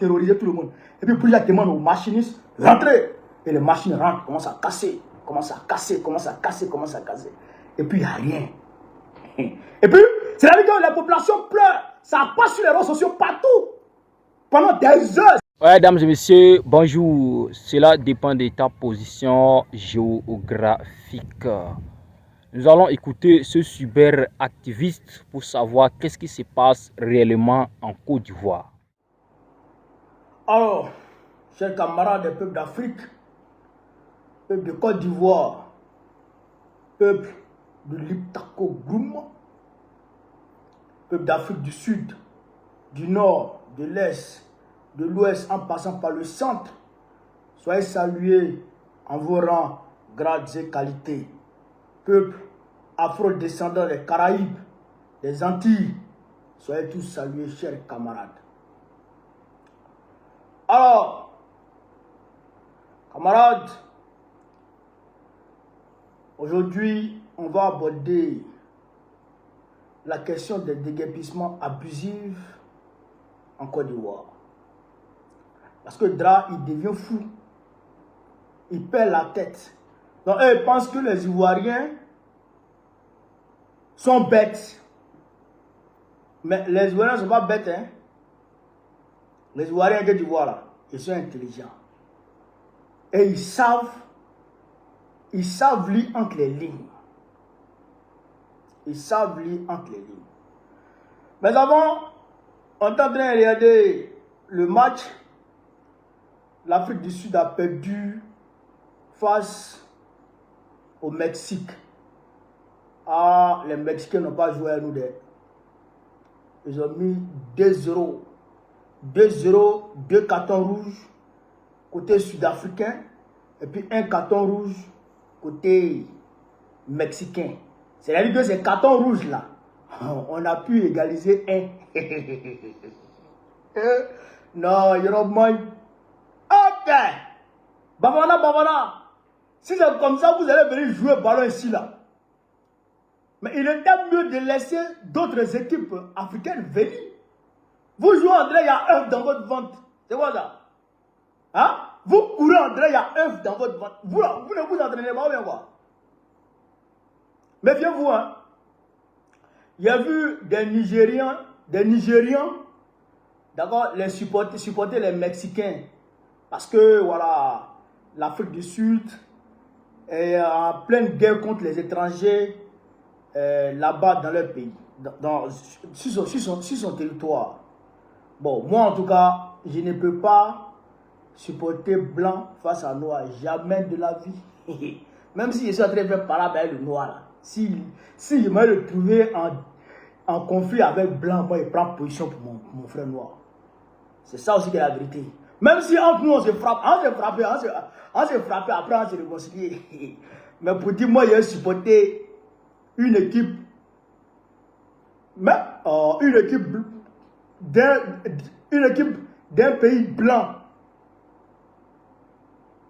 terroriser tout le monde. Et puis Bouya demande aux machinistes, rentrez. Et les machines rentrent, commencent à casser, commencent à casser, commencent à casser, commencent à casser. Et puis il n'y a rien. Et puis, c'est la vie que la population pleure. Ça passe sur les réseaux sociaux partout. Pendant des heures. Ouais, mesdames et messieurs, bonjour. Cela dépend de ta position géographique. Nous allons écouter ce super activiste pour savoir qu'est-ce qui se passe réellement en Côte d'Ivoire. Alors, chers camarades des peuples d'Afrique, peuple de Côte d'Ivoire, peuple de l'Iptako Goum, peuple d'Afrique du Sud, du Nord, de l'Est, de l'Ouest, en passant par le centre, soyez salués en vos rangs, grades et qualités. Peuple afro-descendant des Caraïbes, des Antilles, soyez tous salués, chers camarades. Alors, camarades, aujourd'hui, on va aborder la question des déguerpissements abusifs en Côte d'Ivoire. Parce que Dra, il devient fou. Il perd la tête. Donc, eux, ils pensent que les Ivoiriens sont bêtes. Mais les Ivoiriens ne sont pas bêtes, hein. Les Ivoiriens que tu vois là, ils sont intelligents. Et ils savent lire entre les lignes. Ils savent lire entre les lignes. Mais avant, on est en train de regarder le match. L'Afrique du Sud a perdu face au Mexique. Ah, les Mexicains n'ont pas joué à nous. Ils ont mis 2-0. 2-0, 2 cartons rouges côté sud-africain et puis un carton rouge côté mexicain. C'est-à-dire que ces cartons rouges là, on a pu égaliser un. Non, il y aura moins. Ok. Bavana. Si c'est comme ça, vous allez venir jouer le ballon ici là. Mais il était mieux de laisser d'autres équipes africaines venir. Vous jouez André, il y a œuf dans votre ventre. C'est quoi ça? Hein? Vous courez André, il y a œuf dans votre ventre. Vous ne vous entraînez pas bien quoi? Méfiez-vous, hein? Il y a vu des Nigérians, d'accord, les supporter les Mexicains. Parce que, voilà, l'Afrique du Sud est en pleine guerre contre les étrangers là-bas dans leur pays, sur son territoire. Bon, moi en tout cas, je ne peux pas supporter blanc face à noir, jamais de la vie. Même si je suis en train de faire parler avec le noir, là. Si je me retrouvé en conflit avec blanc, moi je prends position pour mon frère noir. C'est ça aussi qui est la vérité. Même si entre nous on se frappe, on s'est frappé, après on s'est réconcilié. Mais pour dire, moi j'ai supporté une équipe, mais une équipe d'un pays blanc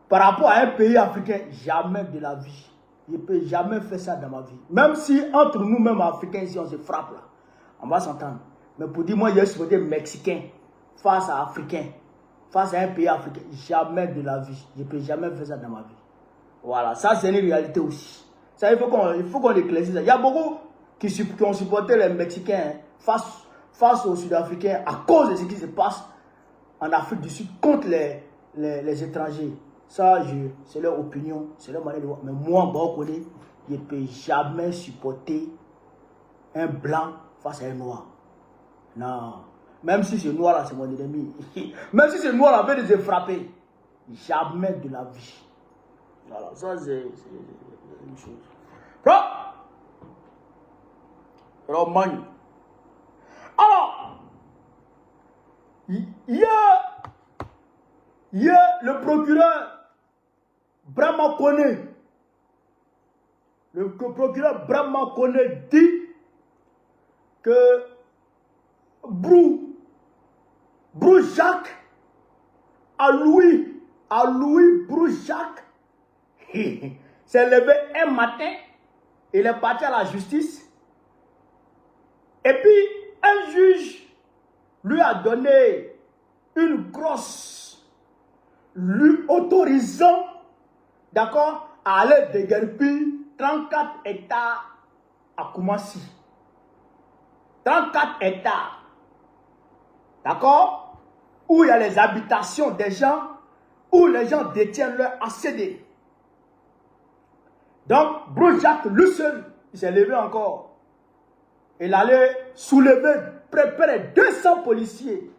par rapport à un pays africain, jamais de la vie. Je ne peux jamais faire ça dans ma vie. Même si entre nous-mêmes africains, ici on se frappe là, on va s'entendre. Mais pour dire, moi j'ai supporté mexicain face à africain, face à un pays africain, jamais de la vie. Je ne peux jamais faire ça dans ma vie. Voilà, ça c'est une réalité aussi. Ça, il faut qu'on éclaircisse ça. Il y a beaucoup qui ont supporté les Mexicains face aux Sud-Africains à cause de ce qui se passe en Afrique du Sud contre les étrangers. Ça, c'est leur opinion, c'est leur manière de voir. Mais moi, je ne peux jamais supporter un blanc face à un noir. Non. Même si ce noir-là, c'est mon ennemi. Même si ce noir-là veut les frapper. Jamais de la vie. Voilà, ça c'est une chose. Romagne. Alors, il y a le procureur Brahma Kone. Le procureur Brahma Kone dit que Brou Jacques à Louis Brou Jacques s'est levé un matin, il est parti à la justice, et puis un juge lui a donné une grosse lui autorisant, d'accord, à aller déguerpir 34 hectares à Koumassi. 34 hectares. D'accord? Où il y a les habitations des gens, où les gens détiennent leur ACD. Donc, Bruce Jacques, lui seul, il s'est levé encore. Il allait soulever près de 200 policiers.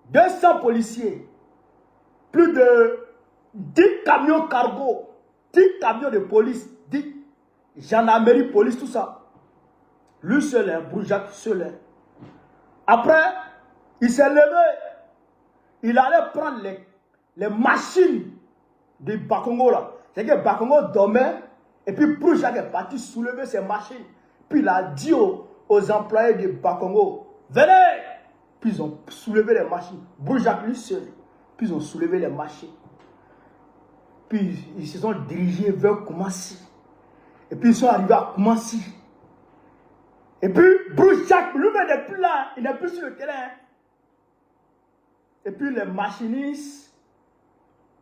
200 policiers. Plus de 10 camions cargo, 10 camions de police, 10 gendarmerie, police, tout ça. Lui seul, hein, Bruce Jacques seul. Hein. Après, il s'est levé. Il allait prendre les machines de Bakongo là. C'est que Bakongo dormait et puis Bruce Jacques est parti soulever ses machines. Puis il a dit aux employés de Bakongo, venez. Puis ils ont soulevé les machines. Bruce Jacques lui seul. Puis ils ont soulevé les machines. Puis ils se sont dirigés vers Koumassi. Et puis ils sont arrivés à Koumassi. Et puis Bruce Jacques lui-même n'est plus là. Il n'est plus sur le terrain. Et puis les machinistes.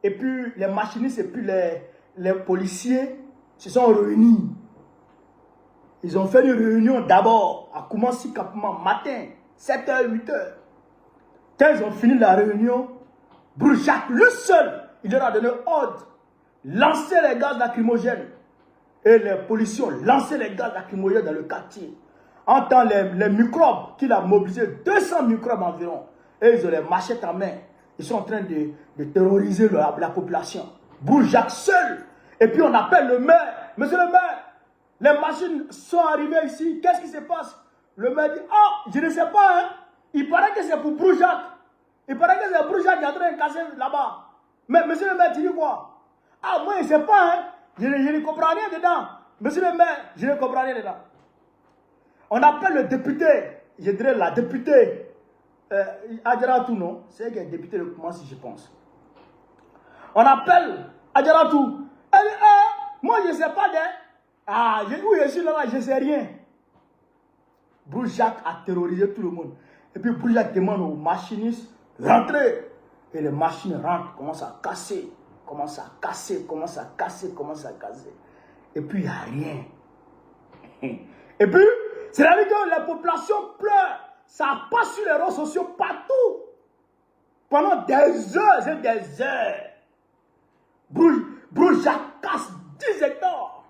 Et puis les policiers se sont réunis. Ils ont fait une réunion d'abord à Koumassi Campement matin, 7h, 8h. Quand ils ont fini la réunion, Bruce Jacques, lui seul, il leur a donné ordre. Lancez les gaz lacrymogènes. Et les policiers ont lancé les gaz lacrymogènes dans le quartier. En temps, les microbes qu'il a mobilisés, 200 microbes environ. Et ils ont les machettes en main. Ils sont en train de terroriser la population. Bruce Jacques seul. Et puis on appelle le maire. Monsieur le maire, les machines sont arrivées ici. Qu'est-ce qui se passe? Le maire dit, oh, je ne sais pas. Hein. Il paraît que c'est pour Bruce Jacques. Il paraît que c'est Bruce Jacques qui est en train de casser là-bas. Mais monsieur le maire, tu dis quoi? Ah, moi, je ne sais pas. Hein. Je ne comprends rien dedans. Monsieur le maire, je ne comprends rien dedans. On appelle le député, je dirais la députée, Adjaratou, non? C'est elle qui est députée de Koumassi, je pense. On appelle Adjaratou. Elle dit, moi je ne sais pas où je suis là, je ne sais rien. Bruce Jacques a terrorisé tout le monde. Et puis Bruce Jacques demande aux machinistes, rentrez. Et les machines rentrent, commencent à casser, commencent à casser. Et puis il n'y a rien. Et puis, c'est-à-dire que la population pleure. Ça passe sur les réseaux sociaux partout. Pendant des heures et des heures. Bruce Jacques casse 10 hectares.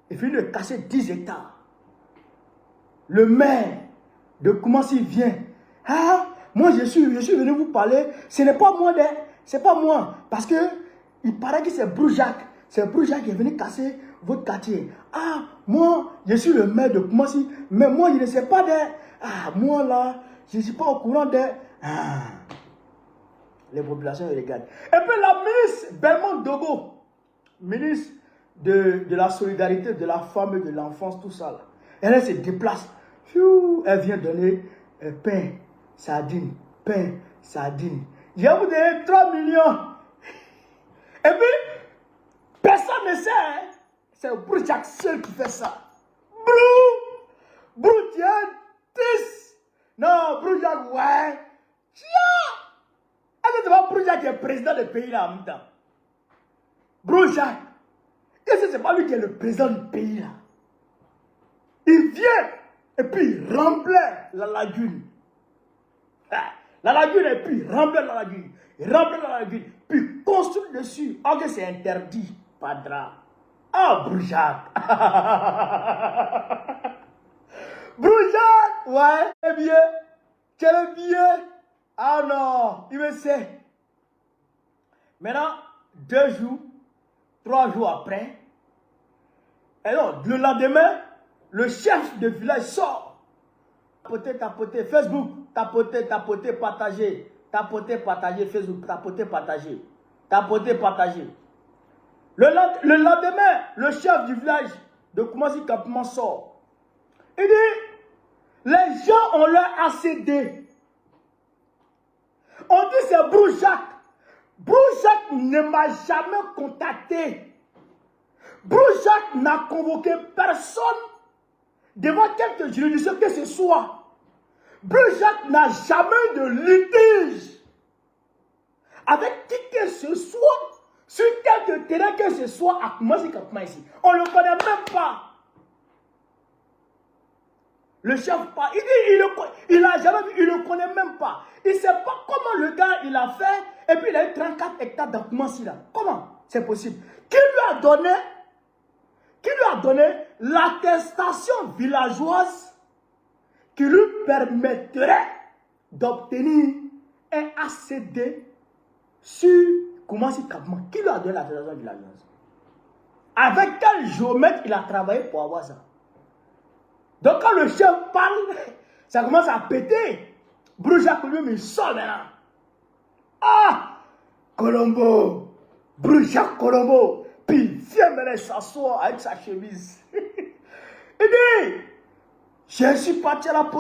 Il finit de casser 10 hectares. Le maire de Koumassi vient. Ah, moi je suis venu vous parler. Ce n'est pas moi, c'est pas moi. Parce que il paraît que c'est Bruce Jacques. C'est Bruce Jacques qui est venu casser votre quartier. Ah, moi, je suis le maire de Koumassi, mais moi, je ne sais pas moi là, je ne suis pas au courant les populations ils regardent. Et puis la ministre Belmont Dogo, ministre de la solidarité, de la femme et de l'enfance, tout ça là. Elle se déplace. Elle vient donner pain, sardine. Je vais vous donner 3 millions. Et puis, personne ne sait, hein? C'est Bruce Jacques seul qui fait ça. Bruce Jacques, non, Bruce Jacques, ouais. Est-ce que c'est pas Bruce Jacques qui est président du pays là en même temps? Bruce Jacques, est-ce que c'est pas lui qui est le président du pays là? Il vient et puis il remplit la lagune. La lagune et puis il remplit la lagune. Il remplit la lagune, puis il construit dessus. Ok, c'est interdit, padra. Ah, Bruce Jacques. Bruce Jacques, ouais, c'est bien. Quel bien. Ah non, il me sait. Maintenant, 2 jours, 3 jours après, et non, le lendemain, le chef de village sort. Tapoter, Facebook, tapoter, partager. Tapoter, partager, Facebook, tapoter, partager. Le lendemain, le chef du village de Koumassi Campement sort. Il dit, les gens ont leur ACD. On dit c'est Bruce Jacques. Bruce Jacques ne m'a jamais contacté. Bruce Jacques n'a convoqué personne devant quelque juridiction que ce soit. Brujac n'a jamais de litige avec qui que ce soit, sur quel terrain que ce soit à Koumassi Kapma ici. On ne le connaît même pas. Le chef pas, il dit, il n'a jamais vu, il ne le connaît même pas. Il ne sait pas comment le gars il a fait, et puis il a eu 34 hectares dans Koumassi là. Comment c'est possible? Qui lui a donné l'attestation villageoise qui lui permettrait d'obtenir un ACD sur Koumassi Kapma? Qui lui a donné l'attestation villageoise? Avec quel géomètre il a travaillé pour avoir ça? Donc quand le chef parle, ça commence à péter. Brujac lui me sort maintenant. Ah, Colombo, Brujac Colombo. Puis vient maintenant s'asseoir avec sa chemise. Il dit, je suis parti à la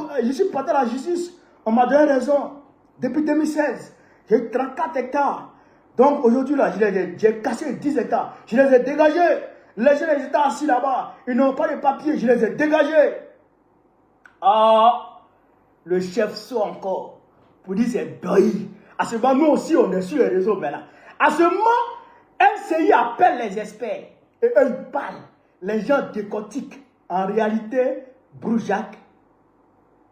justice. On m'a donné raison. Depuis 2016, j'ai 34 hectares. Donc aujourd'hui là, j'ai cassé 10 hectares. Je les ai dégagés. Les gens étaient assis là-bas. Ils n'ont pas de papier. Je les ai dégagés. Ah, le chef sort encore pour dire c'est deuil. À ce moment, nous aussi, on est sur les réseaux maintenant. À ce moment, MCI appelle les experts et eux, ils parlent. Les gens décortiquent. En réalité, Brujac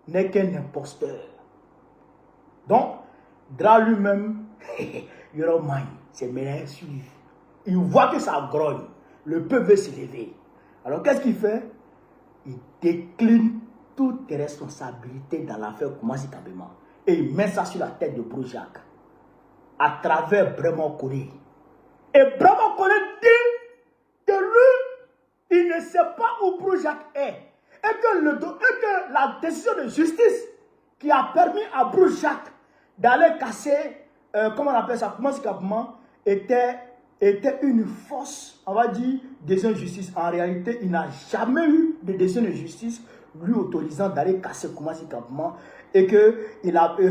n'est qu'un imposteur. Donc, Dra lui-même, your mind, c'est mêlé sur lui. Il voit que ça grogne. Le peuple veut se lever. Alors, qu'est-ce qu'il fait? Il décline toutes les responsabilités dans l'affaire Koumassi Kapma. Et il met ça sur la tête de Brujac. À travers Brahma Kone. Et Brahma Kone dit que lui, il ne sait pas où Brujac est. Et que la décision de justice qui a permis à Brujac d'aller casser, comment on appelle ça, Koumassi Kapma, était une fausse, on va dire, décision de justice. En réalité, il n'a jamais eu de décision de justice lui autorisant d'aller casser Koumassi Kapma et que il avait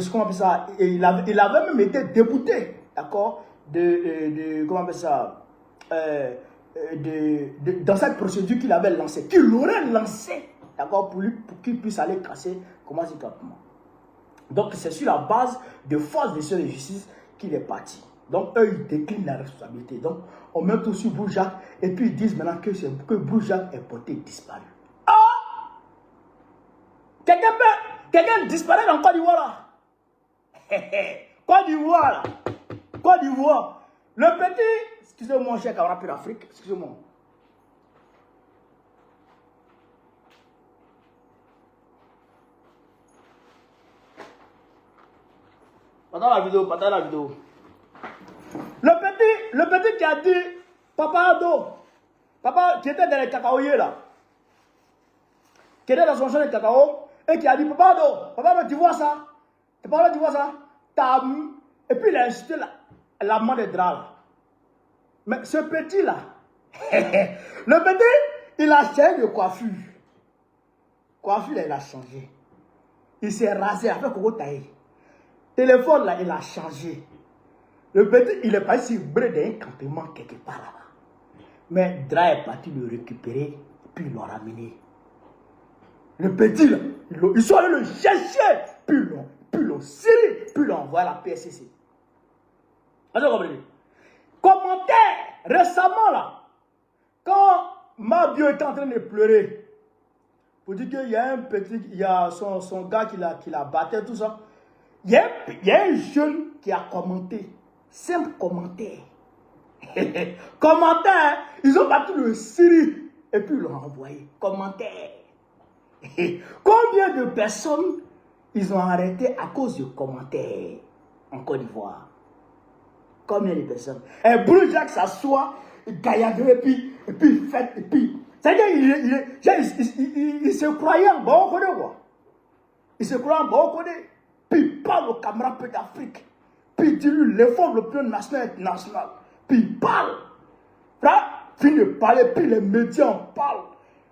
même été débouté, d'accord, comment on appelle ça, dans cette procédure qu'il avait lancée, qu'il aurait lancée, d'accord, pour qu'il puisse aller casser Koumassi Kapma. Donc c'est sur la base de force décision de justice qu'il est parti. Donc eux ils déclinent la responsabilité. Donc on met tout sur Brujac et puis ils disent maintenant que Brujac est porté disparu. Quelqu'un disparaît dans Côte d'Ivoire là. Côte d'Ivoire là. Côte d'Ivoire. Le petit, excusez-moi mon cher camarade pour l'Afrique, excusez-moi. Pendant la vidéo. Le petit qui a dit, papa Ado, papa qui était dans les cacaoyers là, qui était dans son champ de cacao, et qui a dit, papa Ado, tu vois ça? Papa Ado, tu vois ça? Et puis il a insulté la main de Dra là. Mais ce petit là, le petit, il a changé de coiffure. Coiffure là, il a changé. Il s'est rasé avec Coco Taï. Téléphone là, il a changé. Le petit, il est parti sur d'un campement quelque part là-bas. Mais Dra est parti le récupérer, puis il l'a ramené. Le petit là, ils sont allés le chercher, puis l'ont serré, puis l'ont envoyé à la PSCC. Vous comprenez? Commentaire récemment là, quand Mabio était en train de pleurer, pour dire qu'il y a un petit, il y a son gars qui la battait, tout ça. Il y a un jeune qui a commenté. Simple commentaire. Commentaire. Ils ont battu le Syrie et puis ils l'ont envoyé. Commentaire. Combien de personnes ils ont arrêté à cause de commentaires en Côte d'Ivoire? Combien de personnes? Et Brujac s'assoit, gaillardeux et puis fait, et puis. C'est-à-dire il se croyait en bon connaît quoi. Il se croyait en bon connaît. Puis il parle au camarade peu d'Afrique. Puis il dit lui l'effort le plus national et international. Puis il parle. Là, finit de parler, puis les médias en parlent.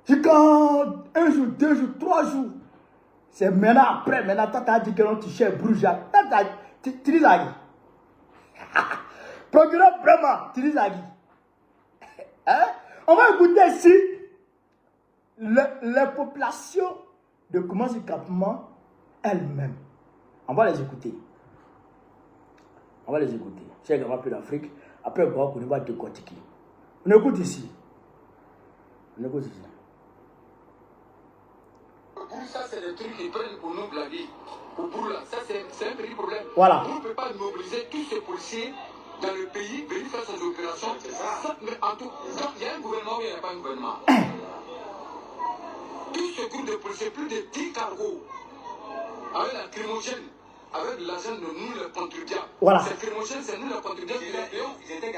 C'est quand un jour, 2 jours, 3 jours. C'est maintenant après, toi t'as dit que l'on touchait Brujac. Tu dis ça qui? Procureur vraiment, tu dis ça qui? Hein? On va écouter ici les populations de Koumassi Kapma elles-mêmes. On va les écouter. On va les écouter. C'est également plus d'Afrique. Après, on va décortiquer. On écoute ici. On écoute ici. Ça, c'est des trucs qu'ils prennent pour nous blaguer. Ça, c'est un petit problème. Voilà. On ne peut pas mobiliser tous ces policiers dans le pays, venir faire ces opérations. Mais en tout cas, il y a un gouvernement ou il n'y a pas un gouvernement. Tout ce groupe de policiers, plus de 10 cargos, avec la crimogène, avec l'argent de nous, les contribuables. Voilà. Ces crimogènes, c'est nous, les contribuables qui les payons. Mais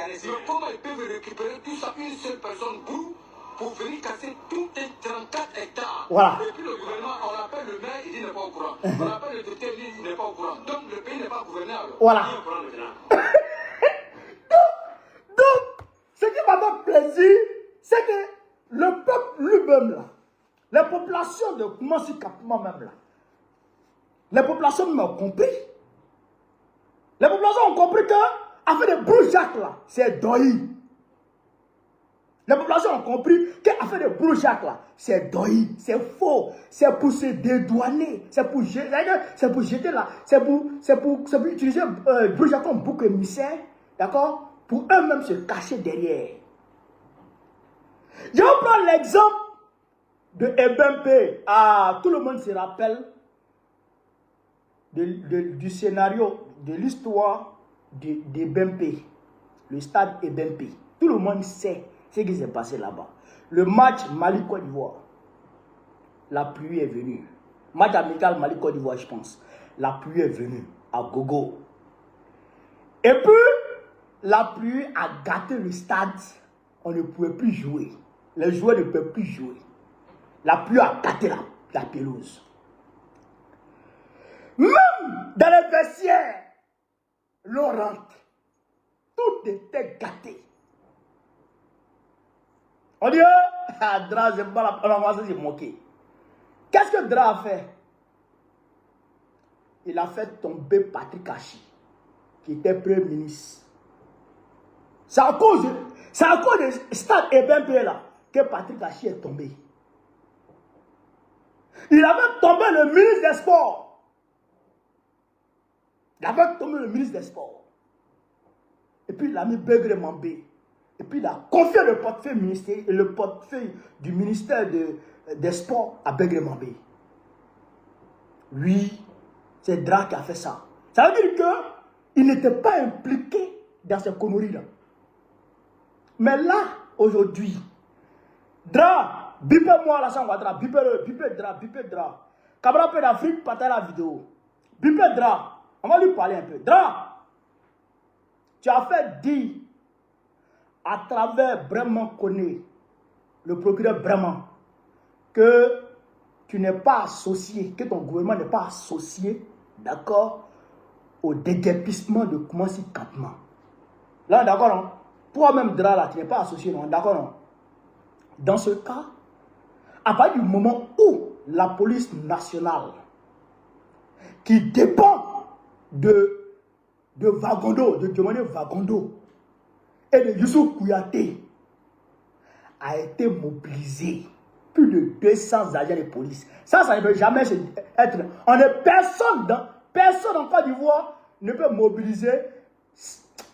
comment ils peuvent récupérer tout ça, une seule personne pour venir casser tout un 34 hectares. Voilà. Et puis le gouvernement, on appelle le maire, il dit n'est pas au courant. On appelle le député, il dit n'est pas au courant. Donc le pays n'est pas gouvernable. Voilà. Donc, ce qui m'a fait plaisir, c'est que le peuple lui-même là, les populations de Koumassi Kapma même là, les populations m'ont compris. Les populations ont compris que, affaire de Broujac là, c'est Doyi. Les populations ont compris qu'affaire de Broujac là, c'est Doyi, c'est faux, c'est pour se dédouaner, c'est pour jeter là, c'est pour utiliser Broujac comme bouc émissaire, d'accord, pour eux-mêmes se cacher derrière. Je vais prendre l'exemple de Ebempe. Ah, tout le monde se rappelle du scénario, de l'histoire d'Ebempe, le stade Ebempe. Tout le monde sait ce qui s'est passé là-bas. Le match Mali-Côte d'Ivoire, la pluie est venue. Match amical Mali-Côte d'Ivoire, je pense. La pluie est venue à gogo. Et puis, la pluie a gâté le stade. On ne pouvait plus jouer. Les joueurs ne peuvent plus jouer. La pluie a gâté la pelouse. Même dans les vestiaires, l'eau rentre. Tout était gâté. On dit, Dra, c'est pas la première c'est moqué. Qu'est-ce que Dra a fait? Il a fait tomber Patrick Achi, qui était Premier ministre. C'est à cause de stade Ebempe là que Patrick Achi est tombé. Il avait tombé le ministre des Sports. Il avait tombé le ministre des Sports. Et puis il a mis Begré Mambé. Et puis il a confié le portefeuille ministériel et le portefeuille du ministère des Sports à Begré Mambé. Oui, c'est Dra qui a fait ça. Ça veut dire qu'il n'était pas impliqué dans ces conneries-là. Mais là, aujourd'hui, Dra, bipez-moi la Sangwadra, bipez Dra. Cabra Peu d'Afrique, partagez la vidéo. Bipez Dra, on va lui parler un peu. Dra, tu as fait dire à travers Bremen Koné, le procureur Bremen, que tu n'es pas associé, que ton gouvernement n'est pas associé, d'accord, au déguerpissement de Koumassi Kapma. Là, d'accord, non? Toi-même, Dra, là, tu n'es pas associé, non? D'accord, non? Dans ce cas, à partir du moment où la police nationale, qui dépend de Vagondo, de Djomane Vagondo, et de Youssou Kouyaté, a été mobilisée. Plus de 200 agents de police. Ça ne peut jamais être... On est personne en Côte d'Ivoire ne peut mobiliser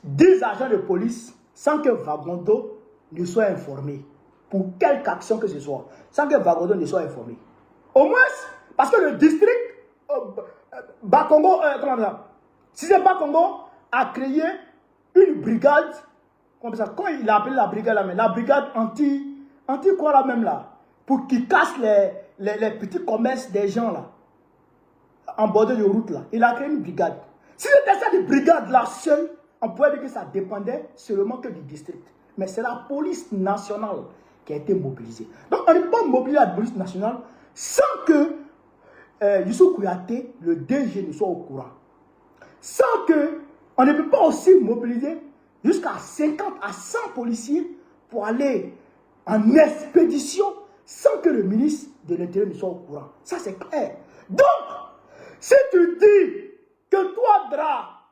10 agents de police sans que Vagondo ne soit informé. Pour quelque action que ce soit. Sans que Vagondo ne soit informé. Au moins, parce que le district Bakongo, comment ça? Si c'est Bakongo, a créé une brigade, comme ça, quand il a appelé la brigade là, mais la brigade anti quoi là même là, pour qu'ils cassent les petits commerces des gens là, en bord de route là, il a créé une brigade. Si c'était cette brigade là seule, on pourrait dire que ça dépendait seulement que du district. Mais c'est la police nationale qui a été mobilisée. Donc on ne peut pas mobiliser la police nationale sans que Youssou Kouyaté, le DG, ne soit au courant. Sans que on ne peut pas aussi mobiliser jusqu'à 50 à 100 policiers pour aller en expédition sans que le ministre de l'Intérieur ne soit au courant. Ça, c'est clair. Donc, si tu dis que toi, Dra,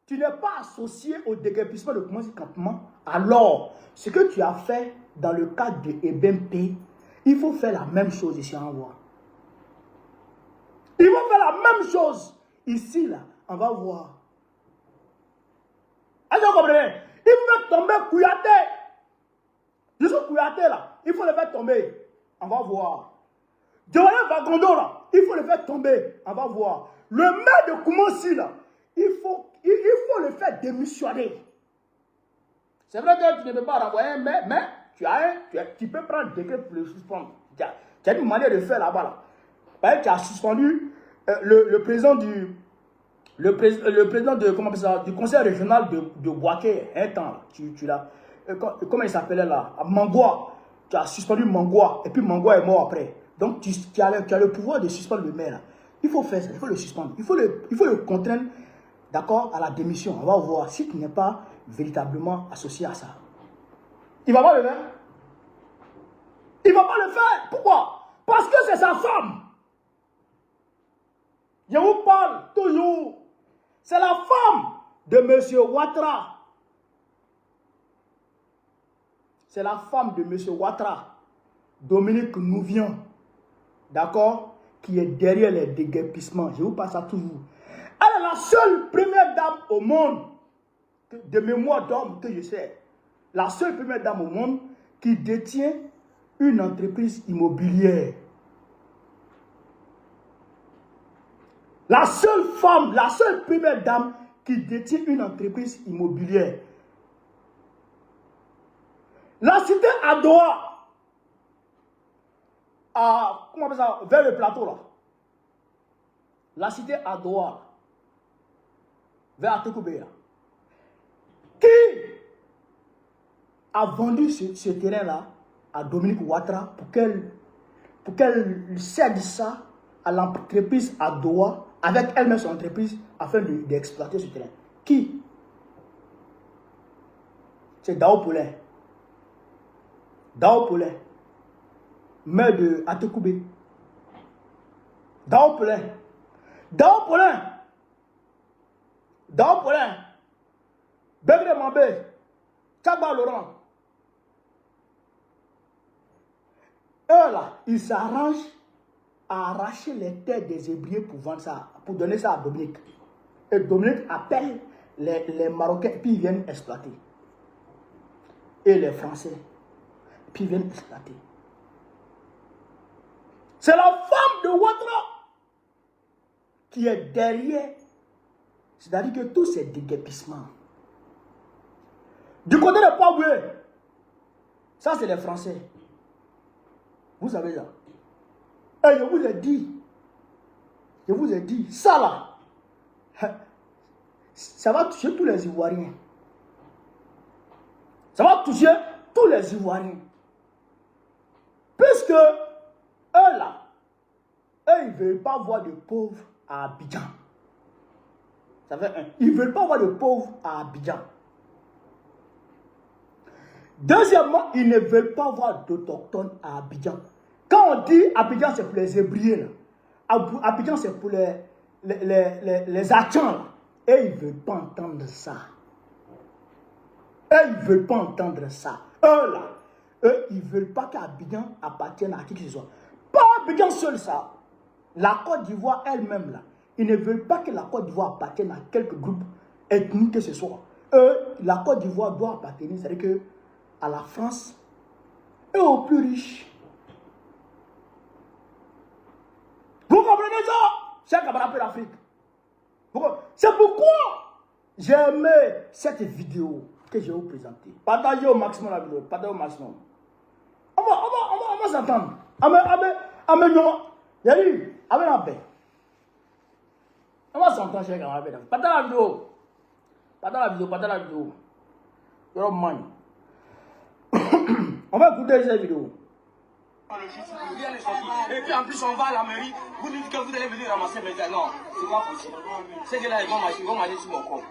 tu n'es pas associé au déguerpissement de Koumassi Kapma, alors, ce que tu as fait dans le cadre de Ebempe, il faut faire la même chose ici en voie. Ils vont faire la même chose. Ici, là, on va voir. Est-ce que vous comprenez? Il faut tomber Kouyaté. Je suis Kouyaté, là. Il faut le faire tomber. On va voir. Joël Vagondo, là. Il faut le faire tomber. On va voir. Le maire de Koumansi, là. Il faut le faire démissionner. C'est vrai que tu ne peux pas renvoyer un maire, mais tu peux prendre un décret pour le suspendre. Tu as une manière de faire là-bas, là. Par exemple, tu as suspendu le président comment ça, du conseil régional de Boaké un temps. Tu l'as. Comment il s'appelait là? Mangoua. Tu as suspendu Mangoua. Et puis Mangoua est mort après. Donc tu as le pouvoir de suspendre le maire là. Il faut faire ça. Il faut le suspendre. Il faut le contraindre, d'accord, à la démission. On va voir si tu n'es pas véritablement associé à ça. Il ne va pas le faire. Il ne va pas le faire. Pourquoi? Parce que c'est sa femme. Je vous parle toujours. C'est la femme de M. Ouattara. C'est la femme de M. Ouattara, Dominique Nouvian, d'accord, qui est derrière les déguerpissements. Je vous passe ça toujours. Elle est la seule première dame au monde, de mémoire d'homme que je sais, la seule première dame au monde qui détient une entreprise immobilière. La seule femme, la seule première dame qui détient une entreprise immobilière. La cité à Doha, comment on appelle ça, vers le plateau là. La cité à Doha, vers Atekoubéa. Qui a vendu ce terrain-là à Dominique Ouattara pour qu'elle cède ça à l'entreprise à Doha, avec elle-même son entreprise, afin d'exploiter ce terrain? Qui? C'est Dao Poulin. Dao Poulin, maire de Atekoubé. Dao Poulin. Dao Poulin. Dao Poulin. Begre Mambé. Tchaba Laurent. Eux là, ils s'arrangent à arracher les terres des Hébreux pour vendre ça, pour donner ça à Dominique. Et Dominique appelle les Marocains, puis ils viennent exploiter. Et les Français, puis ils viennent exploiter. C'est la femme de Ouattara qui est derrière. C'est-à-dire que tous ces déguerpissements. Du côté de Paboué, ça c'est les Français. Vous savez ça. Et je vous ai dit, ça là, ça va toucher tous les Ivoiriens. Ça va toucher tous les Ivoiriens. Puisque eux là, eux ils ne veulent pas voir de pauvres à Abidjan. Ça fait un. Ils ne veulent pas voir de pauvres à Abidjan. Deuxièmement, ils ne veulent pas voir d'autochtones à Abidjan. Quand on dit Abidjan, c'est pour les Hébriens. Abidjan, c'est pour les Achans. Et ils ne veulent pas entendre ça. Eux, ils ne veulent pas entendre ça. Eux, là, eux, ils ne veulent pas qu'Abidjan appartienne à qui que ce soit. Pas Abidjan seul, ça. La Côte d'Ivoire elle-même, là, ils ne veulent pas que la Côte d'Ivoire appartienne à quelques groupes ethniques que ce soit. Eux, la Côte d'Ivoire doit appartenir, c'est-à-dire que à la France et aux plus riches. Vous comprenez ça? C'est un camarade de l'Afrique. C'est pourquoi j'ai aimé cette vidéo que je vais vous présenter. Partagez au maximum la vidéo. Partagez au maximum. On va s'entendre. On va s'entendre, cher camarade. Partagez la vidéo. Partagez la vidéo. You're mine. On va écouter cette vidéo. Rien n'est sorti. Et puis en plus on va à la mairie, vous dites que vous allez venir ramasser mes terres. Non, c'est pas possible. C'est que là ils vont marcher sur mon corps.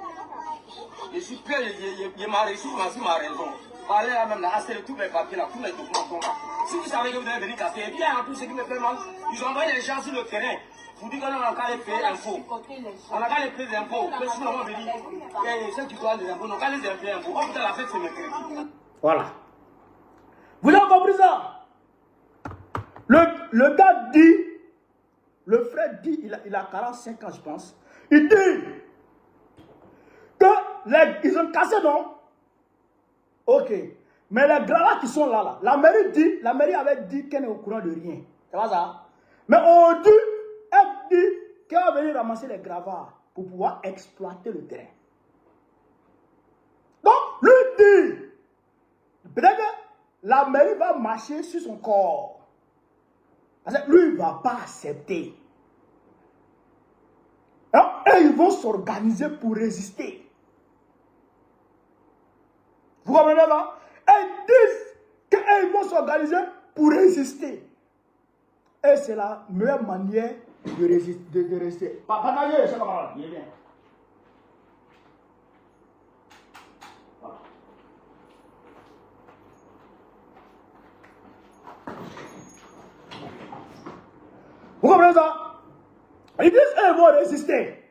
Je suis prêt, il m'a réussi, ma raison. Parlez là même là, assez tous mes papiers là, tous mes documents sont là. Si vous savez que vous allez venir casser, et bien en plus ce qui me fait mal, ils ont envoyé les gens sur le terrain. Vous dites qu'on a qu'à les payer impôts. On a qu'à les payer des impôts. Mais sinon on me dit, ceux qui doivent les impôts, on n'a qu'à les payer impôts. Oh putain, la fête c'est mercredi. Voilà. Vous avez compris ça? Le gars Le frère dit, il a 45 ans, je pense. Il dit que ils ont cassé, non? Ok. Mais les gravats qui sont là, la mairie avait dit qu'elle n'est au courant de rien. C'est pas ça? Mais on dit, elle dit qu'elle va venir ramasser les gravats pour pouvoir exploiter le terrain. Donc, lui dit, peut-être que la mairie va marcher sur son corps. Parce que lui, il ne va pas accepter. Alors, et ils vont s'organiser pour résister. Vous comprenez ça? Ils disent qu'ils vont s'organiser pour résister. Et c'est la meilleure manière de résister. De rester. Partagez, chers camarades, il est bien. Voilà. Vous comprenez ça? Ils disent qu'ils vont résister.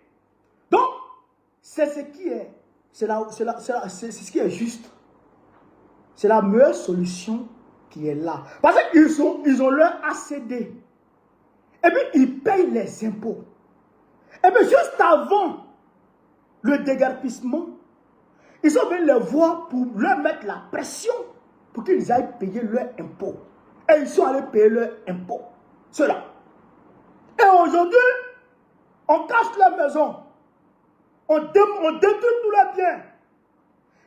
Donc, c'est ce qui est. C'est ce qui est juste. C'est la meilleure solution qui est là. Parce qu'ils ont leur ACD. Et puis, ils payent les impôts. Et puis, juste avant le déguerpissement, ils sont venus les voir pour leur mettre la pression pour qu'ils aillent payer leurs impôts. Et ils sont allés payer leurs impôts. Cela. Et aujourd'hui, on cache leur maison. On détruit tous leurs biens.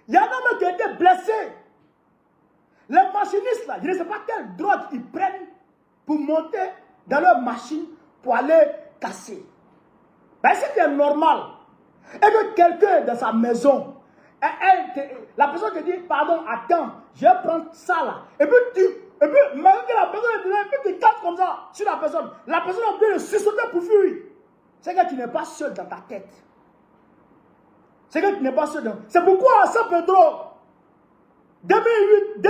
Il y en a même qui ont été blessés. Les machinistes, là, je ne sais pas quelle drogue ils prennent pour monter dans leur machine pour aller casser. Ben, c'est normal. Et que quelqu'un dans sa maison, la personne te dit, pardon, attends, je vais prendre ça là. Et puis, même que la personne et puis tu casses comme ça sur la personne a besoin de se sauter pour fuir. C'est que tu n'es pas seul dans ta tête. C'est que tu n'es pas seul dans... C'est pourquoi à San Pedro, 2008-2009,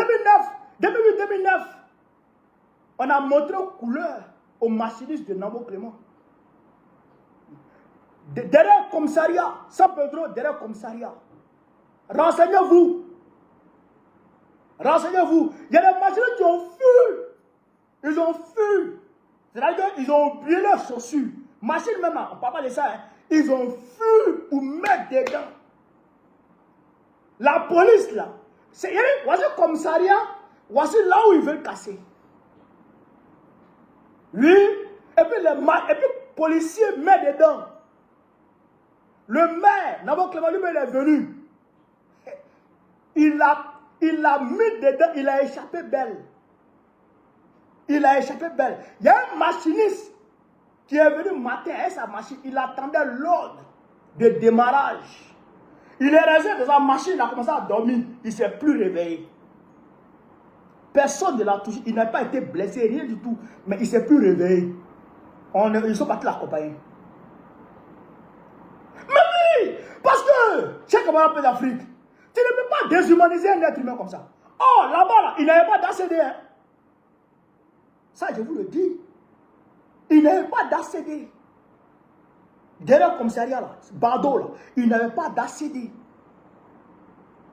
on a montré aux couleurs aux machinistes de Namo Clément. Derrière le commissariat, San Pedro, derrière le commissariat. Renseignez-vous. Renseignez-vous. Il y a des machinistes qui ont fui. Ils ont fui. C'est-à-dire qu'ils ont oublié leurs chaussures. Machine même, on ne parle pas de ça. Hein. Ils ont fui pour mettre dedans. La police là. Voici le commissariat, voici là où ils veulent casser. Lui, et puis le policier met dedans. Le maire, Namo Clément, lui, il est venu. Il l'a mis dedans, il a échappé belle. Il a échappé belle. Il y a un machiniste qui est venu matin avec sa machine, il attendait l'ordre de démarrage. Il est resté dans sa machine, il a commencé à dormir. Il ne s'est plus réveillé. Personne ne l'a touché. Il n'a pas été blessé, rien du tout. Mais il ne s'est plus réveillé. Ils sont partis l'accompagner. Mais oui, parce que, chers camarades d'Afrique, tu ne peux pas déshumaniser un être humain comme ça. Oh, là-bas, là, il n'avait pas d'ACD. Hein. Ça, je vous le dis. Il n'avait pas d'ACD. Derrière le commissariat, là, Bardo, là, il n'avait pas d'ACD.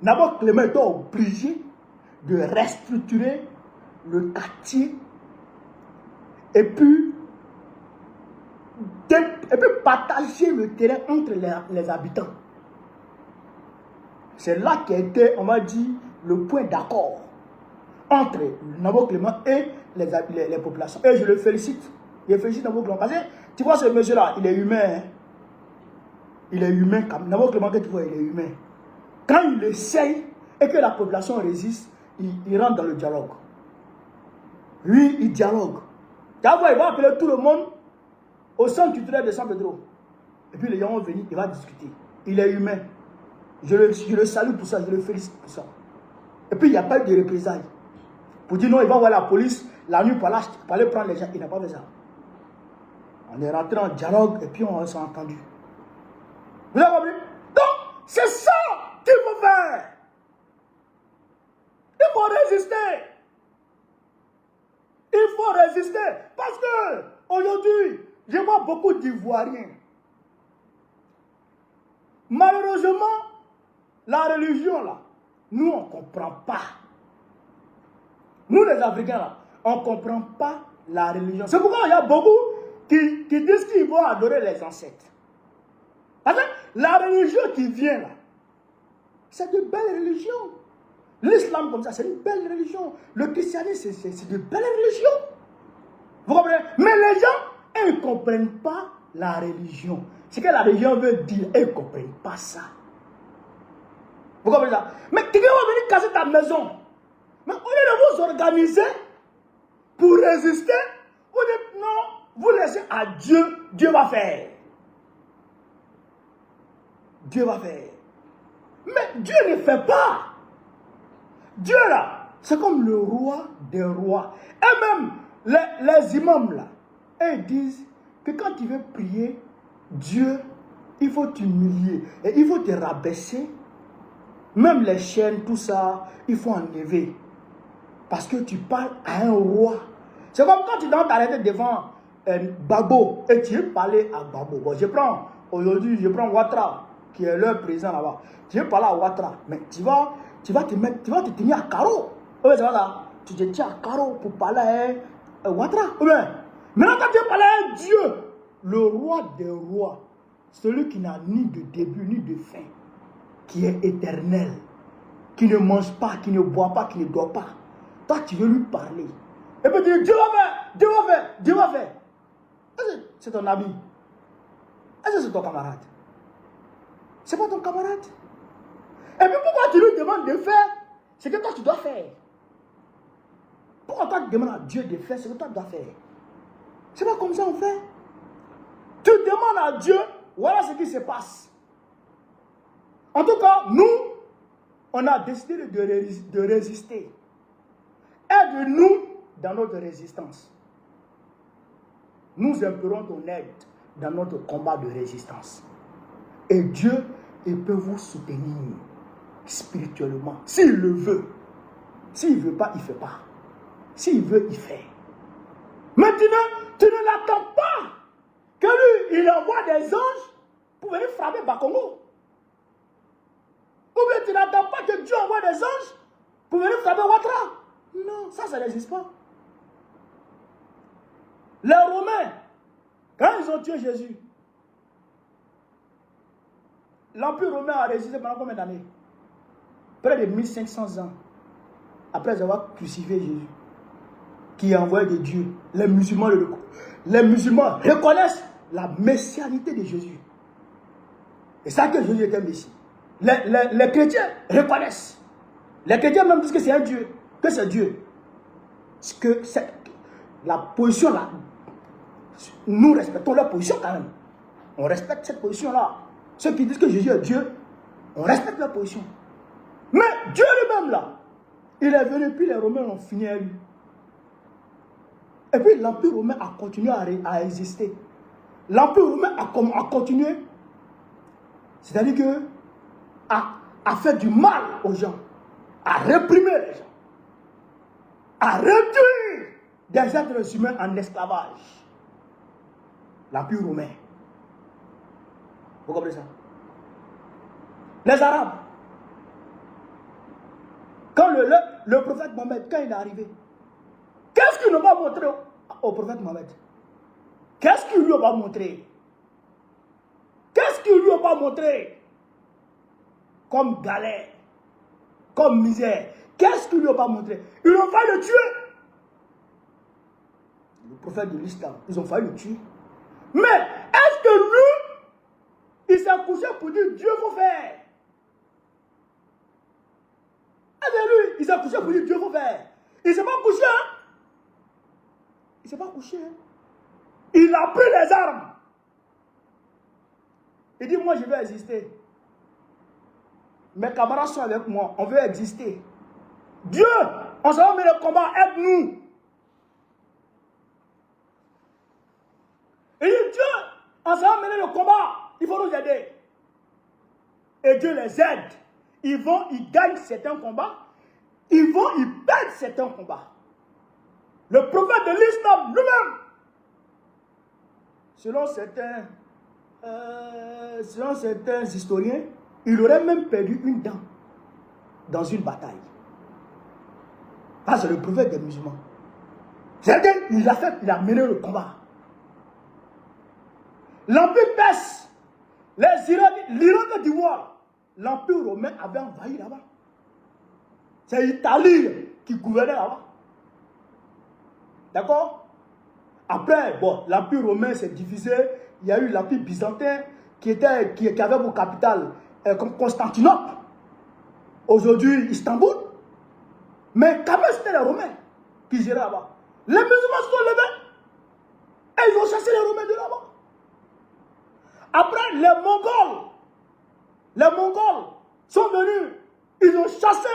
Namo Clément était obligé de restructurer le quartier et puis partager le terrain entre les habitants. C'est là qu'a été, on va dire, le point d'accord entre Namo Clément et les populations. Et je le félicite. Je félicite Namo Clément. Parce que, tu vois, ce monsieur-là, il est humain. Hein? Il est humain. Namo Clément, que tu vois, il est humain. Quand il essaye et que la population résiste, il rentre dans le dialogue. Lui, il dialogue. Tu vois, il va appeler tout le monde au centre culturel de San Pedro. Et puis les gens vont venir, il va discuter. Il est humain. Je le salue pour ça, je le félicite pour ça. Et puis il n'y a pas eu de représailles. Pour dire non, il va voir la police la nuit pour aller prendre les gens. Il n'a pas fait ça. On est rentré en dialogue et puis on s'est entendu. Vous avez compris? Donc, c'est ça qu'il faut faire. Il faut résister. Il faut résister. Parce que, aujourd'hui, je vois beaucoup d'Ivoiriens. Malheureusement, la religion, là, nous, on ne comprend pas. Nous, les Africains, là, on ne comprend pas la religion. C'est pourquoi il y a beaucoup qui disent qu'ils vont adorer les ancêtres. Parce que la religion qui vient là, c'est de belles religions. L'islam comme ça, c'est une belle religion. Le christianisme, c'est de belles religions. Vous comprenez? Mais les gens, ils ne comprennent pas la religion. Ce que la religion veut dire, ils ne comprennent pas ça. Vous comprenez ça? Mais quelqu'un va venir casser ta maison. Mais au lieu de vous organiser pour résister, vous dites non, vous laissez à Dieu, Dieu va faire. Dieu va faire. Mais Dieu ne fait pas. Dieu là, c'est comme le roi des rois. Et même les imams là, ils disent que quand tu veux prier Dieu, il faut t'humilier et il faut te rabaisser. Même les chaînes, tout ça, il faut enlever. Parce que tu parles à un roi. C'est comme quand tu dois t'arrêter devant Babo et tu veux parler à Babo. Bon, aujourd'hui, je prends Ouattara, qui est leur président là-bas. Tu veux parler à Ouattara, mais tu vas te tenir à carreau. Oui, c'est ça. Tu te tiens à carreau pour parler à Ouattara. Oui, maintenant, quand tu veux parler à un Dieu, le roi des rois, celui qui n'a ni de début ni de fin, qui est éternel, qui ne mange pas, qui ne boit pas, qui ne dort pas. Toi, tu veux lui parler. Et puis tu dis, Dieu va faire, Dieu va faire, Dieu va faire. C'est ton ami. Est-ce que c'est ton camarade? C'est pas ton camarade. Et puis pourquoi tu lui demandes de faire ce que toi tu dois faire? Pourquoi toi tu demandes à Dieu de faire ce que toi tu dois faire? C'est pas comme ça on fait. Tu demandes à Dieu, voilà ce qui se passe. En tout cas, nous, on a décidé de résister. Aide-nous dans notre résistance. Nous implorons ton aide dans notre combat de résistance. Et Dieu, il peut vous soutenir spirituellement, s'il le veut. S'il ne veut pas, il ne fait pas. S'il veut, il fait. Mais tu ne l'attends pas que lui, il envoie des anges pour venir frapper Bakongo. Ou bien tu n'attends pas que Dieu envoie des anges pour venir frapper Ouattara. Non, ça n'existe pas. Les Romains, quand ils ont tué Jésus, l'Empire romain a résisté pendant combien d'années? Près de 1500 ans. Après avoir crucifié Jésus, qui est envoyé de Dieu, les musulmans reconnaissent la messianité de Jésus. Et ça que Jésus était Messie. Les chrétiens reconnaissent. Les chrétiens même disent que c'est un Dieu. Que c'est Dieu. Que c'est la position là. Nous respectons leur position quand même. On respecte cette position là. Ceux qui disent que Jésus est Dieu, on respecte leur position. Mais Dieu lui-même là, il est venu, puis les Romains ont fini à lui. Et puis l'Empire romain a continué à exister. L'Empire romain a continué. C'est-à-dire que à faire du mal aux gens, à réprimer les gens, à réduire des êtres humains en esclavage. L'Empire romain. Vous comprenez ça? Les Arabes. Quand le prophète Mohammed, quand il est arrivé, qu'est-ce qu'il nous va montrer au prophète Mohammed? Qu'est-ce qu'il lui a montré? Qu'est-ce qu'il lui a montré? Comme galère, comme misère. Qu'est-ce qu'il lui a montré? Ils ont failli le tuer. Le prophète de l'Islam, ils ont failli le tuer. Mais est-ce que lui, il s'est couché pour dire Dieu faut faire? Est-ce que lui, il s'est couché pour dire Dieu faut faire? Il ne s'est pas couché, hein? Il ne s'est pas couché, hein? Il a pris les armes. Il dit, moi je vais exister. Mes camarades sont avec moi, on veut exister. Dieu, on s'en va mettre le combat, aide-nous. Il dit, Dieu, on s'en va mener le combat, il faut nous aider. Et Dieu les aide. Ils gagnent certains combats, ils perdent certains combats. Le prophète de l'Islam lui-même, selon certains historiens, il aurait même perdu une dent dans une bataille. Ça, c'est le prophète des musulmans. C'est-à-dire qu'il a mené le combat. l'Empire perse, l'Iran de d'Ivoire, l'Empire romain avait envahi là-bas. C'est l'Italie qui gouvernait là-bas. D'accord? Après, bon, l'Empire romain s'est divisé. Il y a eu l'Empire byzantin qui avait pour capitale comme Constantinople. Aujourd'hui, Istanbul. Mais quand même, c'était les Romains qui géraient là-bas. Les musulmans se sont levés et ils ont chassé les Romains de là-bas. Après, les Mongols sont venus. Ils ont chassé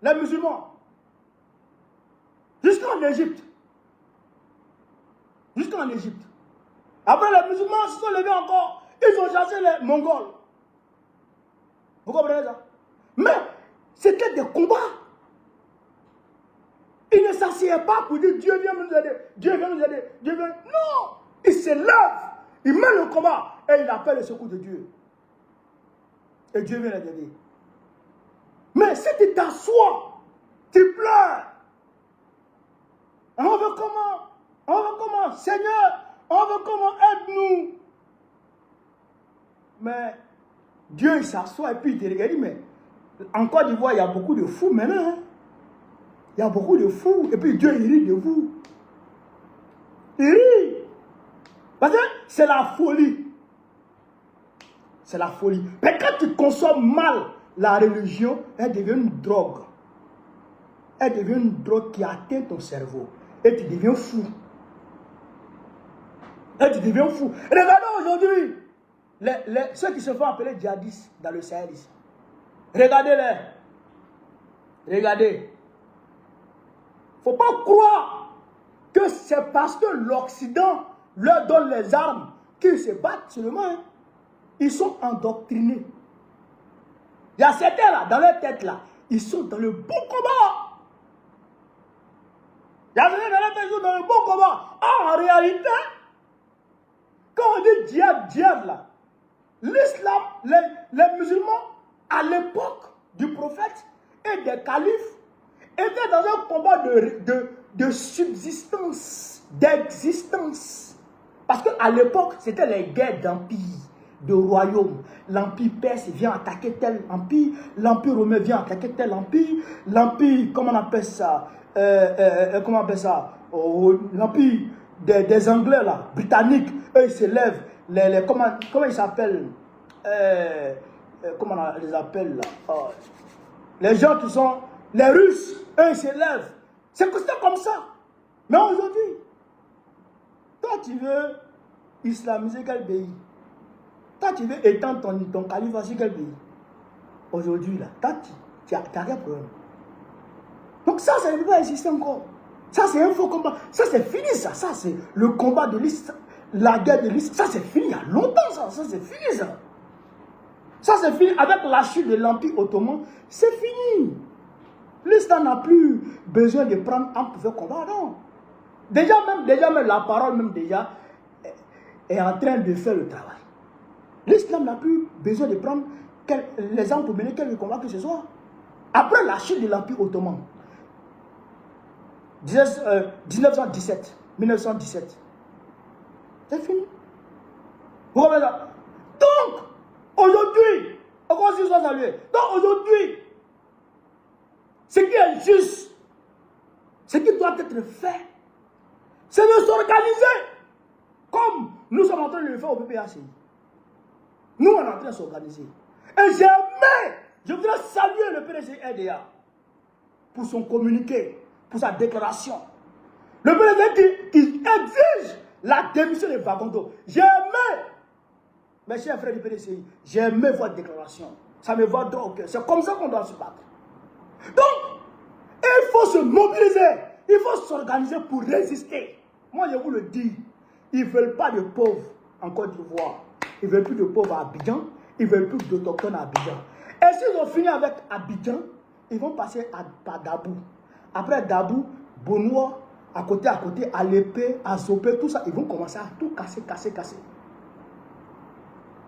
les musulmans jusqu'en Égypte. Jusqu'en Égypte. Après, les musulmans se sont levés encore. Ils ont chassé les Mongols. Vous comprenez ça? Mais c'était des combats. Ils ne s'assiedent pas pour dire Dieu vient nous aider. Dieu vient nous aider. Dieu vient. Non! Il se lève. Il met le combat. Et il appelle le secours de Dieu. Et Dieu vient les aider. Mais si tu t'assois, tu pleures. On veut comment? On veut comment? Seigneur, on veut comment? Aide-nous. Mais Dieu, il s'assoit et puis il te regarde. Mais en Côte d'Ivoire, il y a beaucoup de fous maintenant. Hein? Il y a beaucoup de fous. Et puis Dieu, il rit de vous. Il rit. Parce que c'est la folie. C'est la folie. Mais quand tu consommes mal la religion, elle devient une drogue. Elle devient une drogue qui atteint ton cerveau. Et tu deviens fou. Et tu deviens fou. Regardez aujourd'hui ceux qui se font appeler djihadistes dans le Sahel ici. Regardez-les. Regardez. Il ne faut pas croire que c'est parce que l'Occident leur donne les armes qu'ils se battent seulement. Hein. Ils sont endoctrinés. Il y a certains là, dans leur tête là, ils sont dans le bon combat. Il y a certains dans leur tête, ils sont dans le bon combat. En réalité, quand on dit djihad là, l'islam, les musulmans, à l'époque du prophète et des califes, étaient dans un combat de subsistance, d'existence. Parce qu'à l'époque, c'était les guerres d'empire, de royaume. L'empire perse vient attaquer tel empire, l'empire romain vient attaquer tel empire, l'empire, comment on appelle ça, l'empire des Anglais là, britanniques, eux ils se lèvent, comment ils s'appellent, comment on les appelle là, les gens qui sont, les Russes, eux ils se lèvent. C'est comme ça. Mais aujourd'hui, toi tu veux islamiser quel pays? Toi tu veux étendre ton califat sur quel pays? Aujourd'hui là, toi tu as quel problème? Donc ça ne peut pas exister encore. Ça c'est un faux combat. Ça c'est fini ça. Ça c'est le combat de l'islam. La guerre de l'islam. Ça c'est fini il y a longtemps ça. Ça c'est fini ça. Ça c'est fini avec la chute de l'Empire ottoman. C'est fini. L'islam n'a plus besoin de prendre un pour faire combat. Non. Déjà même la parole même déjà est en train de faire le travail. L'islam n'a plus besoin de prendre les armes pour mener quelques combats que ce soit. Après la chute de l'Empire ottoman. 1917. C'est fini. Vous comprenez ça? Donc, aujourd'hui, ce qui est juste, ce qui doit être fait, c'est de s'organiser comme nous sommes en train de le faire au PPACI. Nous, on est en train de s'organiser. Et je voudrais saluer le PDG RDA pour son communiqué, pour sa déclaration. Le PDG qui exige la démission de Fagondo. J'ai aimé, mes chers frères du PDCI, j'ai aimé votre déclaration. Ça me va droit au cœur. C'est comme ça qu'on doit se battre. Donc, il faut se mobiliser. Il faut s'organiser pour résister. Moi, je vous le dis, ils ne veulent pas de pauvres en Côte d'Ivoire. Ils ne veulent plus de pauvres à Abidjan. Ils ne veulent plus d'autochtones à Abidjan. Et s'ils ont fini avec Abidjan, ils vont passer par Dabou. Après Dabou, Bonois, à côté, à l'épée, à Zopé, tout ça, ils vont commencer à tout casser.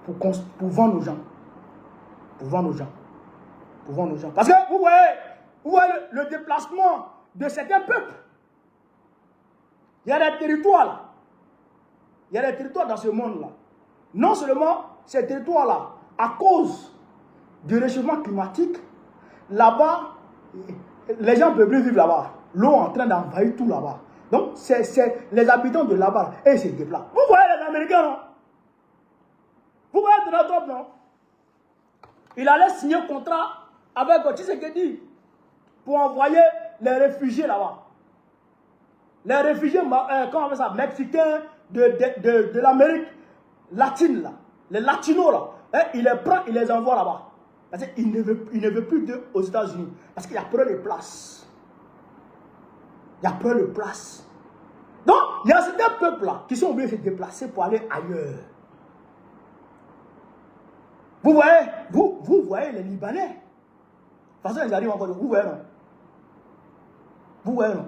Pour vendre aux gens. Parce que vous voyez le déplacement de certains peuples. Il y a des territoires là. Il y a des territoires dans ce monde-là. non seulement ces territoires-là, à cause du réchauffement climatique, là-bas, les gens ne peuvent plus vivre là-bas. L'eau est en train d'envahir tout là-bas. Donc, c'est les habitants de là-bas, et ils se déplacent. Vous voyez les Américains, non? Vous voyez Donald Trump, non? Il allait signer un contrat avec Tshisekedi pour envoyer les réfugiés là-bas. Les réfugiés, comment on appelle ça, mexicains de l'Amérique latine, là. Les latinos, là. Hein, il les prend, il les envoie là-bas. Parce qu'il ne veut plus d'eux aux États-Unis. Parce qu'il y a peur de place. Il y a peur de place. Donc, il y a certains peuples-là qui sont obligés de se déplacer pour aller ailleurs. Vous voyez les Libanais. De toute façon, ils arrivent encore. Vous voyez, non? Vous voyez, non?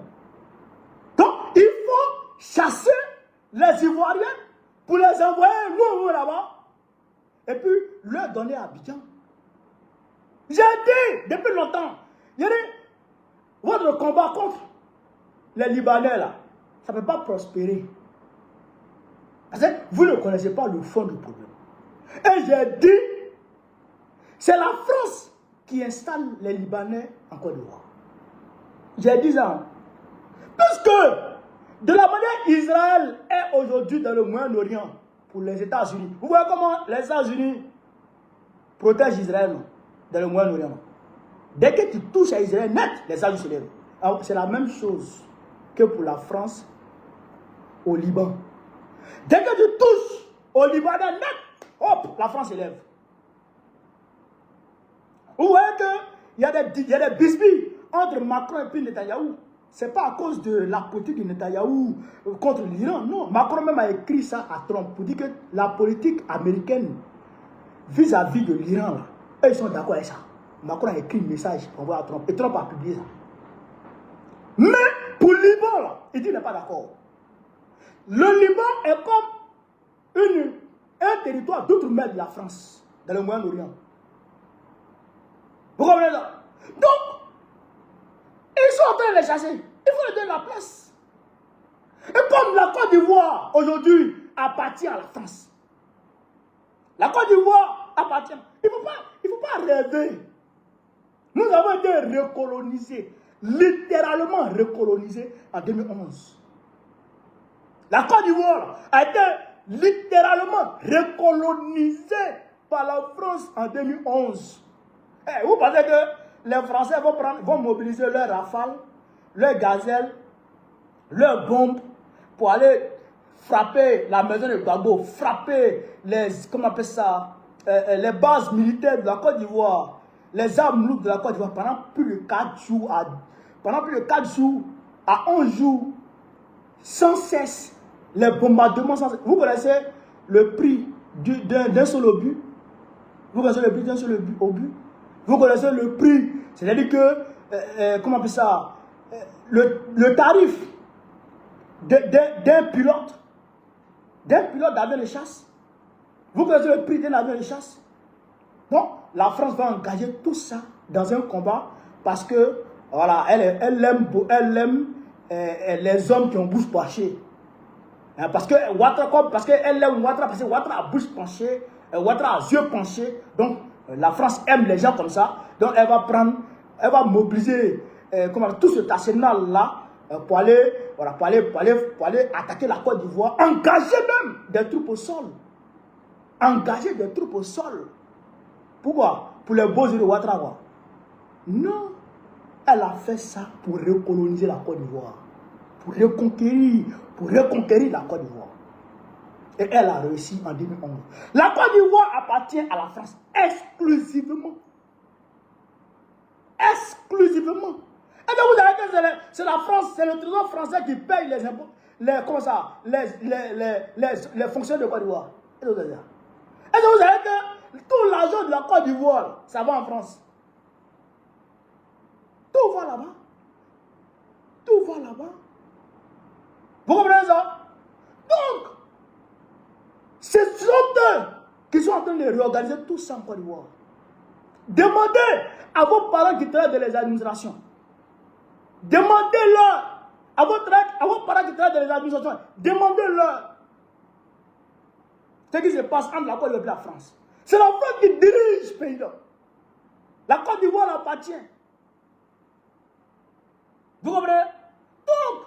Donc, il faut chasser les Ivoiriens pour les envoyer nous là-bas. Et puis, leur donner à Abidjan. J'ai dit, depuis longtemps, il y a dit, votre combat contre les Libanais, là, ça ne peut pas prospérer. Parce que vous ne connaissez pas le fond du problème. Et j'ai dit, c'est la France qui installe les Libanais en Côte d'Ivoire. J'ai dit ça. Puisque, de la manière Israël est aujourd'hui dans le Moyen-Orient pour les États-Unis, vous voyez comment les États-Unis protègent Israël dans le Moyen-Orient. Dès que tu touches à Israël net, les États-Unis se lèvent. C'est la même chose que pour la France au Liban. Dès que tu touches au Libanais net, hop, la France se lève. Vous voyez qu'il y a des bisbilles entre Macron et puis Netanyahou. Ce n'est pas à cause de la politique de Netanyahou contre l'Iran. Non, Macron même a écrit ça à Trump pour dire que la politique américaine vis-à-vis de l'Iran, eux, ils sont d'accord avec ça. Macron a écrit un message envoyé à Trump et Trump a publié ça. Mais pour le Liban, là, il dit qu'il n'est pas d'accord. Le Liban est comme un territoire d'outre-mer de la France, dans le Moyen-Orient. Vous comprenez ça? Donc, ils sont en train de les chasser. Il faut leur donner la place. Et comme la Côte d'Ivoire, aujourd'hui, appartient à la France. La Côte d'Ivoire appartient. Il ne faut pas rêver. Nous avons été recolonisés, littéralement recolonisés en 2011. La Côte d'Ivoire a été littéralement recolonisée par la France en 2011. Hey, vous pensez que les Français vont mobiliser leurs rafales, leurs gazelles, leurs bombes pour aller frapper la maison de Gbagbo, frapper les, comment on appelle ça, les bases militaires de la Côte d'Ivoire, les armes lourdes de la Côte d'Ivoire pendant plus de 4 jours, à 11 jours, sans cesse, les bombardements sans cesse. Vous connaissez le prix d'un seul obus? Vous connaissez le prix d'un seul obus? Vous connaissez le prix, c'est-à-dire que, comment on appelle ça, le tarif d'un pilote d'avion de chasse. Vous connaissez le prix d'un avion de chasse? Donc, la France va engager tout ça dans un combat parce que, voilà, elle aime les hommes qui ont bouche penchée. Parce qu'elle aime Ouattara, parce que Ouattara a bouche penchée, Ouattara a yeux penchés. Donc, la France aime les gens comme ça. Donc, elle va mobiliser tout cet arsenal-là pour aller attaquer la Côte d'Ivoire, engager même des troupes au sol. Engager des troupes au sol. Pourquoi? Pour les beaux yeux de Ouattara. Non. Elle a fait ça pour recoloniser la Côte d'Ivoire. Pour reconquérir la Côte d'Ivoire. Et elle a réussi en 2011. La Côte d'Ivoire appartient à la France exclusivement. Exclusivement. Et donc vous avez que c'est la France, c'est le trésor français qui paye les impôts, les fonctions de Côte d'Ivoire. Et donc vous avez que tout l'argent de la Côte d'Ivoire, ça va en France. Tout va là-bas. Tout va là-bas. Vous comprenez ça? Donc, ce sont eux qui sont en train de réorganiser tout ça en Côte d'Ivoire. Demandez à vos parents qui travaillent dans les administrations. Demandez-leur à vos parents qui travaillent dans les administrations. Demandez-leur. Ce qui se passe entre la Côte d'Ivoire et la France. C'est la France qui dirige ce pays-là. La Côte d'Ivoire appartient. Vous comprenez? Donc,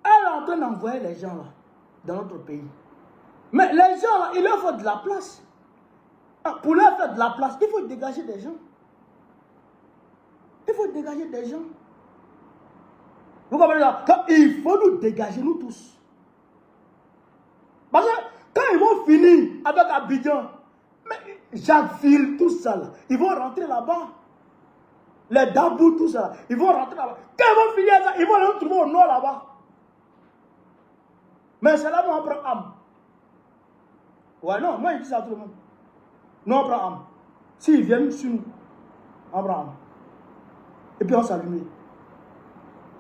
elle est en train d'envoyer les gens là, dans notre pays. Mais les gens là, il leur faut de la place. Pour leur faire de la place, il faut dégager des gens. Il faut dégager des gens. Vous comprenez là? Il faut nous dégager, nous tous. Parce que quand ils vont finir avec Abidjan, Jacquesville, tout ça, là, ils vont rentrer là-bas. Les Dabou, tout ça, ils vont rentrer là-bas. Quand ils vont finir ça, ils vont les trouver au nord là-bas. Mais c'est là où on prend âme. Ouais, non, moi je dis ça à tout le monde. Nous on prend âme. S'ils viennent sur nous, on prend âme. Et puis on s'allume.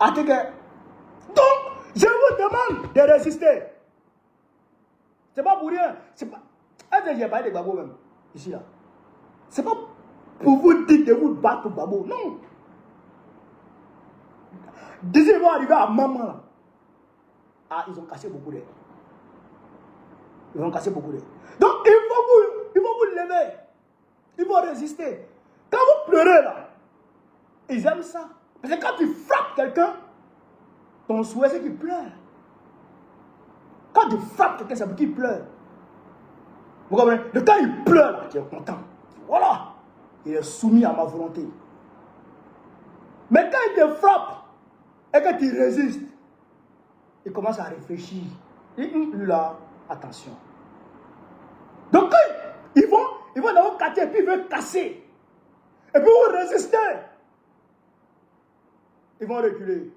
Donc, je vous demande de résister. C'est pas pour rien. C'est pas. Est-ce que j'ai parlé de Gbagbo même? Ici là. C'est pas pour vous dire de vous battre pour Gbagbo. Non. D'ici ils vont arriver à maman là. Ah, ils ont cassé beaucoup d'air. Ils vont casser beaucoup d'air. Donc, il faut vous lever. Il faut résister. Quand vous pleurez là, ils aiment ça. Parce que quand tu frappes quelqu'un, ton souhait c'est qu'il pleure. Quand tu frappes quelqu'un, c'est pour qu'il pleure. Vous comprenez? Le temps il pleure, là, tu es content. Voilà. Il est soumis à ma volonté. Mais quand il te frappe et que tu résistes, il commence à réfléchir. Lui là, attention. Donc quand ils vont dans votre quartier et puis ils veulent casser. Et puis vous résistez. Ils vont reculer.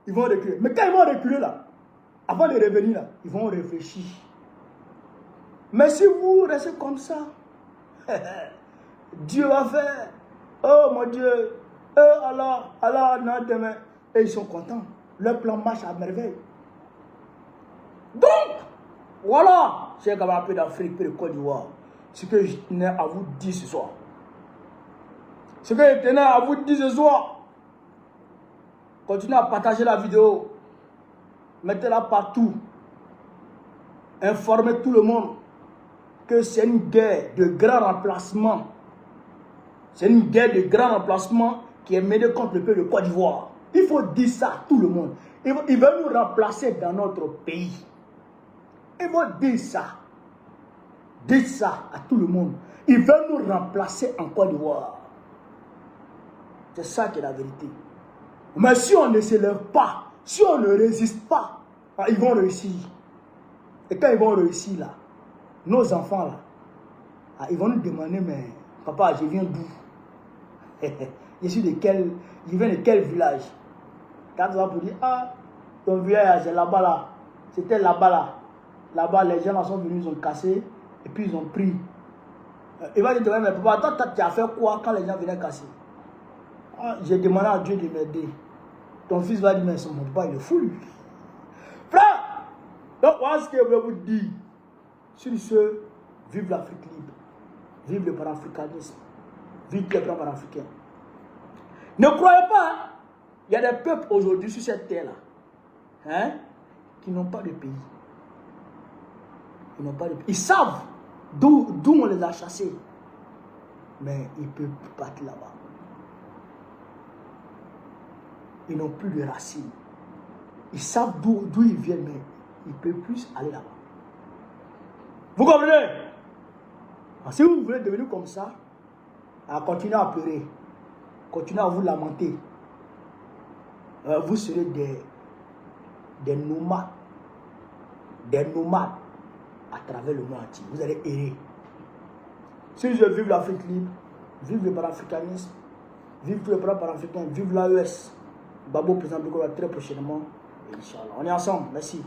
Ils vont reculer. Mais quand ils vont reculer là, avant de revenir là, ils vont réfléchir. Mais si vous restez comme ça, Dieu va faire. Oh mon Dieu. Oh Allah, non, demain. Et ils sont contents. Leur plan marche à merveille. Donc, voilà, c'est comme un peu d'Afrique, peu de Côte d'Ivoire. Ce que je tenais à vous dire ce soir. Ce que je tenais à vous dire ce soir. Continuez à partager la vidéo. Mettez-la partout. Informez tout le monde que c'est une guerre de grand remplacement. C'est une guerre de grand remplacement qui est menée contre le peuple de Côte d'Ivoire. Il faut dire ça à tout le monde. Ils veulent nous remplacer dans notre pays. Ils vont dire ça. Dites ça à tout le monde. Ils veulent nous remplacer en Côte d'Ivoire. C'est ça qui est la vérité. Mais si on ne se lève pas, si on ne résiste pas, ils vont réussir. Et quand ils vont réussir là, nos enfants là, ils vont nous demander, mais papa, je viens d'où? Je viens de quel village? Quand on va pour dire, ah, ton village c'est là-bas là. C'était là-bas là. Là-bas, les gens là sont venus, ils ont cassé, et puis ils ont pris. Il va dire, mais papa, toi, tu as fait quoi quand les gens venaient casser? Ah, j'ai demandé à Dieu de m'aider. Ton fils va dire, mais son papa, il est fou, lui. Frère, donc voilà ce que je veux vous dire. Sur ce, vive l'Afrique libre. Vive le panafricanisme. Vive les plans panafricains. Ne croyez pas, il y a des peuples aujourd'hui sur cette terre-là, qui n'ont pas de pays. Ils n'ont pas de pays. Ils savent d'où on les a chassés. Mais ils ne peuvent pas partir là-bas. Ils n'ont plus de racines. Ils savent d'où ils viennent, mais ils ne peuvent plus aller là-bas. Vous comprenez? Alors, si vous voulez devenir comme ça, continuez à pleurer. Continuez à vous lamenter. Vous serez des nomades. Des nomades à travers le monde entier. Vous allez errer. Si je vive l'Afrique libre, vive le panafricanisme, vive tous les plans panafricains, vive l'AES. Gbagbo président Bikola très prochainement. Inch'Allah. On est ensemble. Merci.